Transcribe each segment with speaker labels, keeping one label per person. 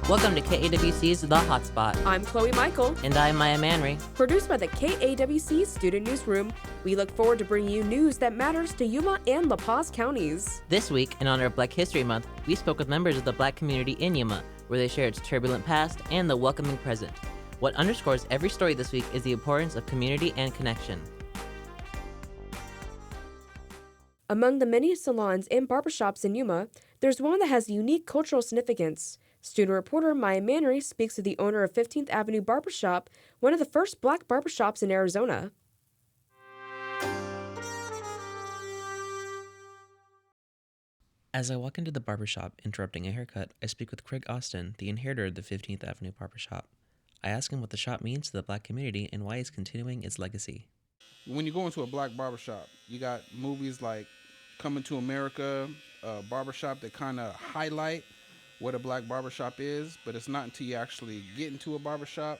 Speaker 1: Welcome to KAWC's The Hotspot.
Speaker 2: I'm Chloe Michael.
Speaker 1: And I'm Maya Manry.
Speaker 2: Produced by the KAWC Student Newsroom, we look forward to bringing you news that matters to Yuma and La Paz counties.
Speaker 1: This week, in honor of Black History Month, we spoke with members of the Black community in Yuma, where they shared its turbulent past and the welcoming present. What underscores every story this week is the importance of community and connection.
Speaker 2: Among the many salons and barbershops in Yuma, there's one that has unique cultural significance. Student reporter Maya Manry speaks to the owner of 15th Avenue Barbershop, one of the first black barbershops in Arizona.
Speaker 3: As I walk into the barbershop interrupting a haircut, I speak with Craig Austin, the inheritor of the 15th Avenue Barbershop. I ask him what the shop means to the black community and why it's continuing its legacy.
Speaker 4: When you go into a black barbershop, you got movies like Coming to America, a barbershop that kind of highlight what a black barbershop is, but it's not until you actually get into a barbershop,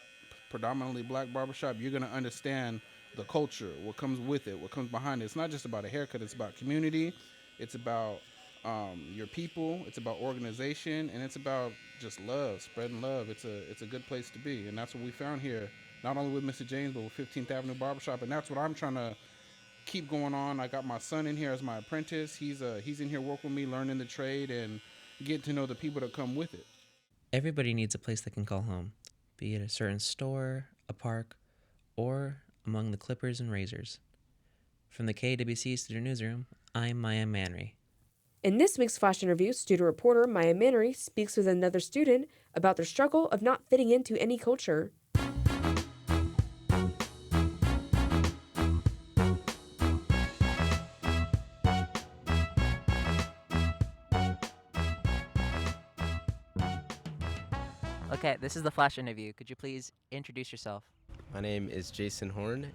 Speaker 4: predominantly black barbershop, you're going to understand the culture, what comes with it, what comes behind it. It's not just about a haircut, it's about community, it's about your people, it's about organization, and it's about just love, spreading love. It's a good place to be, and that's what we found here, not only with Mr. James, but with 15th Avenue Barbershop, and that's what I'm trying to keep going on. I got my son in here as my apprentice. He's in here working with me, learning the trade, and get to know the people that come with it.
Speaker 3: Everybody needs a place they can call home, be it a certain store, a park, or among the clippers and razors. From the KAWC Student Newsroom, I'm Maya Manry.
Speaker 2: In this week's Flash interview, student reporter Maya Manry speaks with another student about their struggle of not fitting into any culture.
Speaker 1: Okay, this is the Flash interview. Could you please introduce yourself?
Speaker 5: My name is Jason Horn,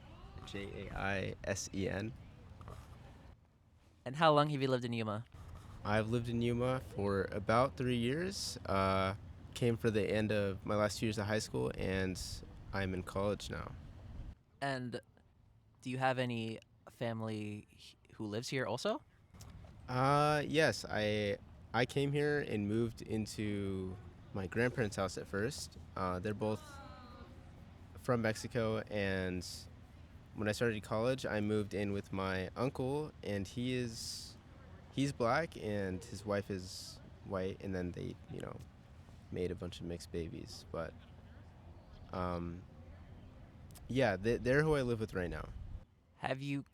Speaker 5: Jaisen.
Speaker 1: And how long have you lived in Yuma?
Speaker 5: I've lived in Yuma for about 3 years. Came for the end of my last 2 years of high school, and I'm in college now.
Speaker 1: And do you have any family who lives here also?
Speaker 5: Yes, I came here and moved into my grandparents' house at first. They're both from Mexico, and when I started college, I moved in with my uncle, and he's black, and his wife is white, and then they, made a bunch of mixed babies. But, yeah, they're who I live with right now.
Speaker 1: Have you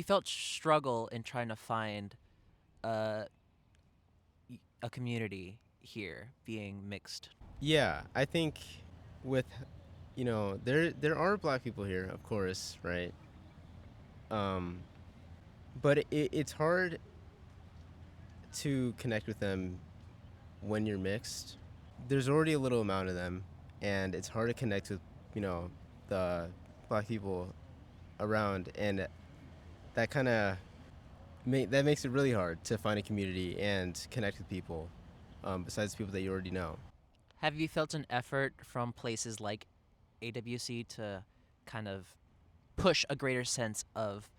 Speaker 1: felt struggle in trying to find a community here being mixed?
Speaker 5: Yeah, I think with, there are black people here, of course, right? But it's hard to connect with them when you're mixed. There's already a little amount of them, and it's hard to connect with, the black people around, and that kind of that makes it really hard to find a community and connect with people. Besides people that you already know.
Speaker 1: Have you felt an effort from places like AWC to kind of push a greater sense of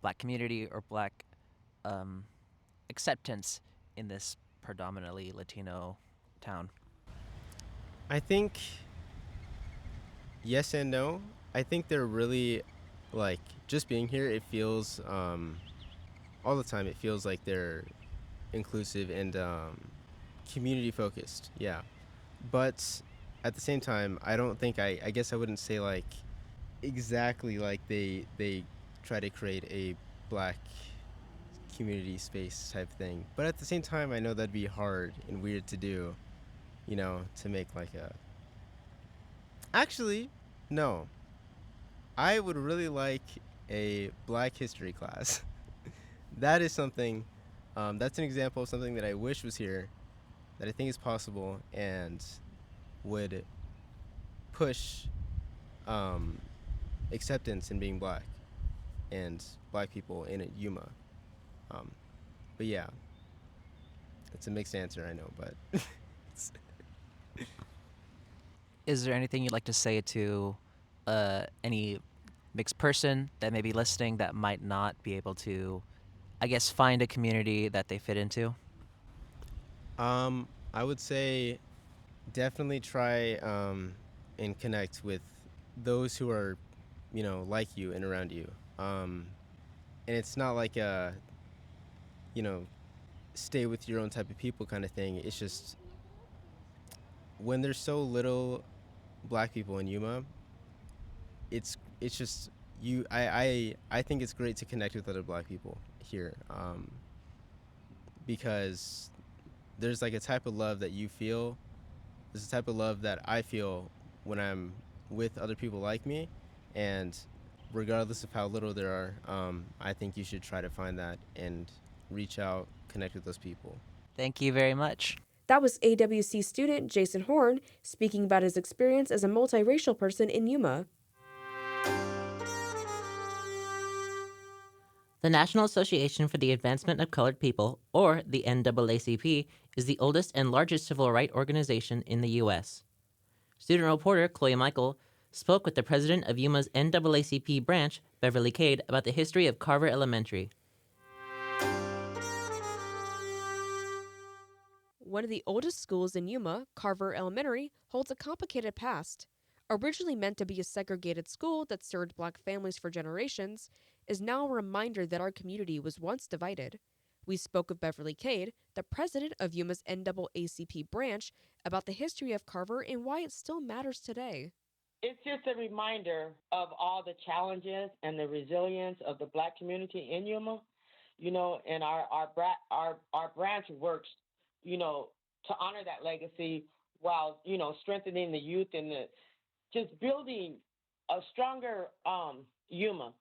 Speaker 1: black community or black acceptance in this predominantly Latino town?
Speaker 5: I think yes and no. I think they're really, just being here, it feels, all the time, it feels like they're inclusive and community focused, yeah. But at the same time, I don't think I guess I wouldn't say exactly they try to create a black community space type thing. But at the same time, I know that'd be hard and weird to do, to make Actually, no. I would really like a Black history class. That is something, that's an example of something that I wish was here, that I think is possible and would push acceptance in being black and black people in Yuma. But yeah, it's a mixed answer, I know, but.
Speaker 1: Is there anything you'd like to say to any mixed person that may be listening that might not be able to, I guess, find a community that they fit into?
Speaker 5: I would say definitely try and connect with those who are, like you and around you. And it's not like a, you know, stay with your own type of people kind of thing. It's just when there's so little black people in Yuma, it's just I think it's great to connect with other black people here, because there's like a type of love that you feel. There's a type of love that I feel when I'm with other people like me, and regardless of how little there are, I think you should try to find that and reach out, connect with those people.
Speaker 1: Thank you very much.
Speaker 2: That was AWC student Jason Horn speaking about his experience as a multiracial person in Yuma.
Speaker 1: The National Association for the Advancement of Colored People, or the NAACP, is the oldest and largest civil rights organization in the U.S. Student reporter Chloe Michael spoke with the president of Yuma's NAACP branch, Beverly Cade, about the history of Carver Elementary.
Speaker 2: One of the oldest schools in Yuma, Carver Elementary, holds a complicated past. Originally meant to be a segregated school that served black families for generations, is now a reminder that our community was once divided. We spoke with Beverly Cade, the president of Yuma's NAACP branch, about the history of Carver and why it still matters today.
Speaker 6: It's just a reminder of all the challenges and the resilience of the black community in Yuma. And our branch works, to honor that legacy while, strengthening the youth and just building a stronger Yuma.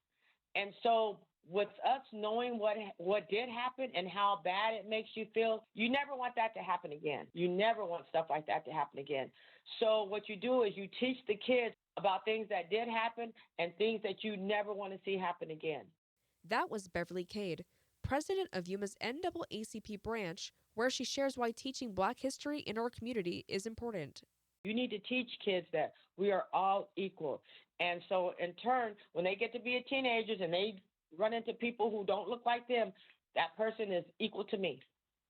Speaker 6: And so with us knowing what did happen and how bad it makes you feel, you never want that to happen again. You never want stuff like that to happen again. So what you do is you teach the kids about things that did happen and things that you never want to see happen again.
Speaker 2: That was Beverly Cade, president of Yuma's NAACP branch, where she shares why teaching black history in our community is important.
Speaker 6: You need to teach kids that we are all equal. And so, in turn, when they get to be teenagers and they run into people who don't look like them, that person is equal to me,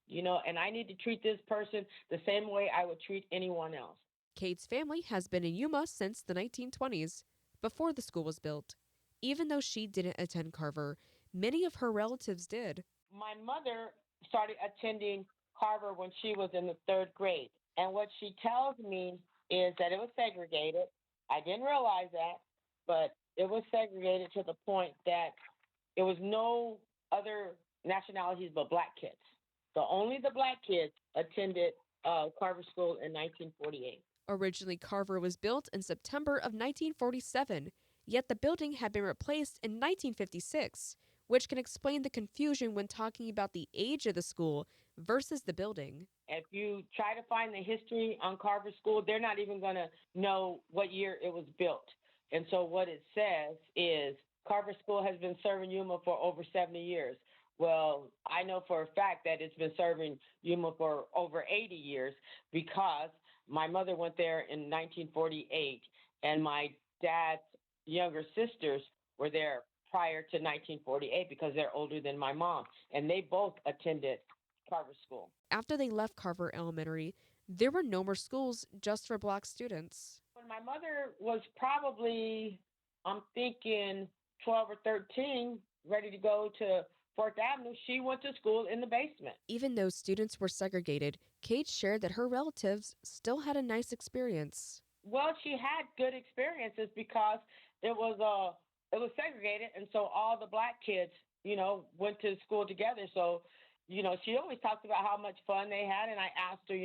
Speaker 6: and I need to treat this person the same way I would treat anyone else.
Speaker 2: Cade's family has been in Yuma since the 1920s, before the school was built. Even though she didn't attend Carver, many of her relatives did.
Speaker 6: My mother started attending Carver when she was in the third grade. And what she tells me is that it was segregated. I didn't realize that, but it was segregated to the point that it was no other nationalities but black kids. So only the black kids attended Carver School in 1948.
Speaker 2: Originally, Carver was built in September of 1947, yet the building had been replaced in 1956, which can explain the confusion when talking about the age of the school versus the building.
Speaker 6: If you try to find the history on Carver School, they're not even going to know what year it was built. And so what it says is Carver School has been serving Yuma for over 70 years. Well, I know for a fact that it's been serving Yuma for over 80 years because my mother went there in 1948, and my dad's younger sisters were there prior to 1948 because they're older than my mom, and they both attended Carver School.
Speaker 2: After they left Carver Elementary, there were no more schools just for black students.
Speaker 6: When my mother was probably, I'm thinking 12 or 13, ready to go to Fourth Avenue, she went to school in the basement.
Speaker 2: Even though students were segregated, Kate shared that her relatives still had a nice experience.
Speaker 6: Well, she had good experiences because it was segregated, and so all the black kids, went to school together. So, she always talked about how much fun they had, and I asked her,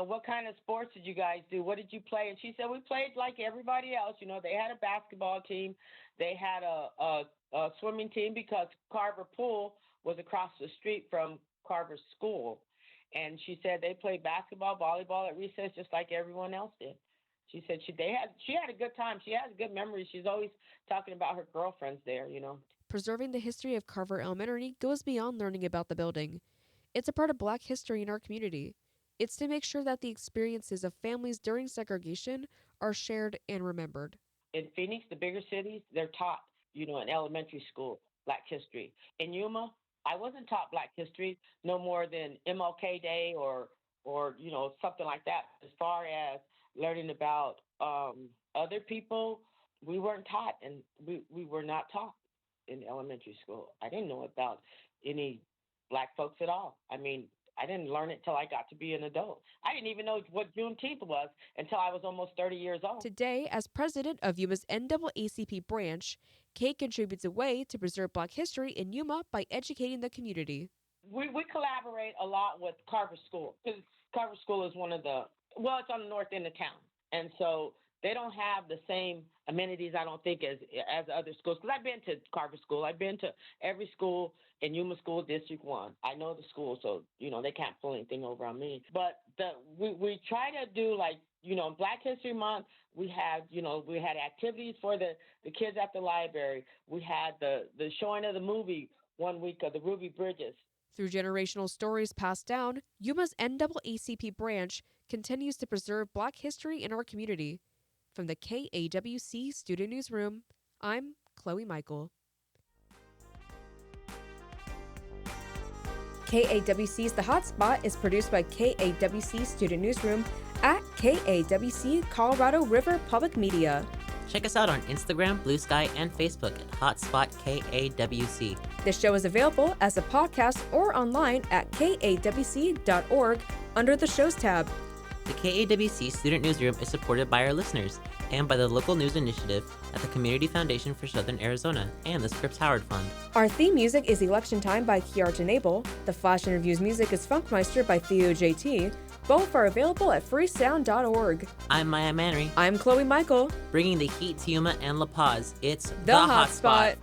Speaker 6: what kind of sports did you guys do? What did you play? And she said we played like everybody else. They had a basketball team, they had a swimming team because Carver Pool was across the street from Carver School. And she said they played basketball, volleyball at recess just like everyone else did. She said she had a good time. She has good memories. She's always talking about her girlfriends there,
Speaker 2: Preserving the history of Carver Elementary goes beyond learning about the building. It's a part of black history in our community. It's to make sure that the experiences of families during segregation are shared and remembered.
Speaker 6: In Phoenix, the bigger cities, they're taught, in elementary school, black history. In Yuma, I wasn't taught black history no more than MLK Day or or something like that. As far as learning about other people, we weren't taught, and we were not taught in elementary school. I didn't know about any black folks at all. I mean, I didn't learn it till I got to be an adult. I didn't even know what Juneteenth was until I was almost 30 years old.
Speaker 2: Today, as president of Yuma's NAACP branch, Kate contributes a way to preserve Black history in Yuma by educating the community.
Speaker 6: We collaborate a lot with Carver School, because Carver School is one of it's on the north end of town. And so they don't have the same amenities, I don't think, as other schools. Because I've been to Carver School. I've been to every school in Yuma School District 1. I know the school, so, they can't pull anything over on me. But we try to do, like, Black History Month, we had activities for the kids at the library. We had the showing of the movie one week of the Ruby Bridges.
Speaker 2: Through generational stories passed down, Yuma's NAACP branch continues to preserve Black history in our community. From the KAWC Student Newsroom, I'm Chloe Michael. KAWC's The Hotspot is produced by KAWC Student Newsroom at KAWC Colorado River Public Media.
Speaker 1: Check us out on Instagram, Blue Sky, and Facebook at Hotspot KAWC.
Speaker 2: This show is available as a podcast or online at kawc.org under the Shows tab.
Speaker 1: The KAWC Student Newsroom is supported by our listeners and by the local news initiative at the Community Foundation for Southern Arizona and the Scripps Howard Fund.
Speaker 2: Our theme music is Election Time by Kiartan Abel. The Flash Interviews music is Funkmeister by Theo JT. Both are available at freesound.org.
Speaker 1: I'm Maya Manry.
Speaker 2: I'm Chloe Michael.
Speaker 1: Bringing the heat to Yuma and La Paz. It's
Speaker 2: The Hotspot.